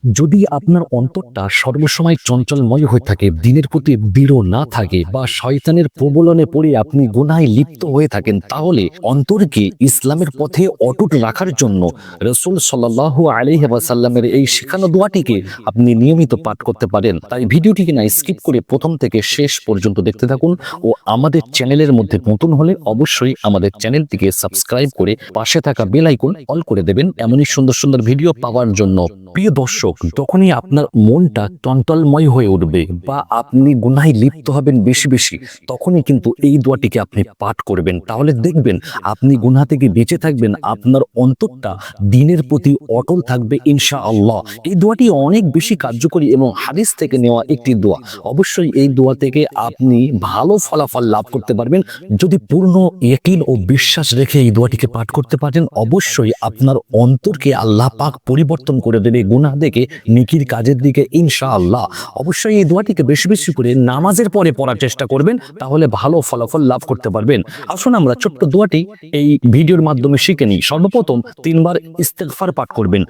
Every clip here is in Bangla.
যদি আপনার অন্তরটা সর্বসময় চঞ্চলময় হয়ে থাকে, দিনের প্রতি দৃঢ় না থাকে, বা শয়তানের প্রবলনে পড়ে আপনি গুনাহে লিপ্ত হয়ে থাকেন, তাহলে অন্তরকে ইসলামের পথে অটুট রাখার জন্য রাসূল সাল্লাল্লাহু আলাইহি ওয়াসাল্লামের এই শেখানো দোয়াটিকে আপনি নিয়মিত পাঠ করতে পারেন। তাই ভিডিওটিকে না স্কিপ করে প্রথম থেকে শেষ পর্যন্ত দেখতে থাকুন, ও আমাদের চ্যানেলের মধ্যে নতুন হলে অবশ্যই আমাদের চ্যানেলটিকে সাবস্ক্রাইব করে পাশে থাকা বেল আইকন অল করে দেবেন এমনই সুন্দর সুন্দর ভিডিও পাওয়ার জন্য। প্রিয় দর্শক, যখনই আপনার মনটা চঞ্চলময় হয়ে উঠবে বা আপনি গুনাহে লিপ্ত হবেন বেশি বেশি, তখনই কিন্তু এই দোয়াটিকে আপনি পাঠ করবেন। তাহলে দেখবেন আপনি গুনাহ থেকে বেঁচে থাকবেন, আপনার অন্তরটা দ্বীনের প্রতি অটল থাকবে ইনশাআল্লাহ। এই দোয়াটি অনেক বেশি কার্যকরী এবং হাদিস থেকে নেওয়া একটি দোয়া। অবশ্যই এই দোয়া থেকে আপনি ভালো ফলাফল লাভ করতে পারবেন যদি পূর্ণ ইয়াকিন ও বিশ্বাস রেখে এই দোয়াটিকে পাঠ করতে পারেন। অবশ্যই আপনার অন্তরকে আল্লাহ পাক পরিবর্তন করে দেবে গুনাহ থেকে নেকির কাজের দিকে ইনশাআল্লাহ। অবশ্যই এই দোয়াটিকে বেশি বেশি করে নামাজের পরে পড়ার চেষ্টা করবেন, তাহলে ভালো ফলাফল লাভ করতে পারবেন। আসুন আমরা ছোট্ট দোয়াটি এই ভিডিওর মাধ্যমে শিখে নিই। সর্বপ্রথম 3 বার ইস্তেগফার পাঠ করবেন,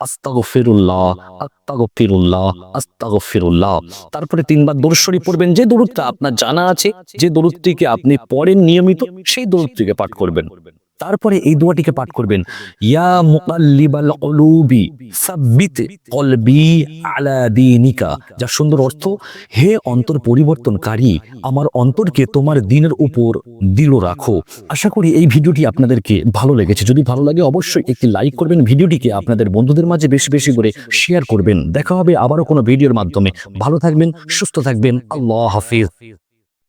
আস্তাগফিরুল্লাহ আস্তাগফিরুল্লাহ আস্তাগফিরুল্লাহ। তারপরে 3 বার দরুদ শরীফ পড়বেন, যে দরুদটা আপনার জানা আছে, যে দরুদটিকে আপনি পড়েন নিয়মিত, সেই দরুদটিকে পাঠ করবেন। তারপরে এই দোয়াটিকে পাঠ করবেন, ইয়া মুকাল্লিবাল কুলুবি সাব্বিত কলবি আলা দীনিকা। যার সুন্দর অর্থ, হে অন্তর পরিবর্তনকারী, আমার অন্তরকে তোমার দ্বীনের উপর দৃঢ় রাখো। আশা করি এই ভিডিওটি আপনাদেরকে ভালো লেগেছে। যদি ভালো লাগে অবশ্যই একটি লাইক করবেন, ভিডিওটিকে আপনাদের বন্ধুদের মাঝে বেশি বেশি করে শেয়ার করবেন। দেখা হবে আবারও কোনো ভিডিওর মাধ্যমে। ভালো থাকবেন, সুস্থ থাকবেন। আল্লাহ হাফিজ।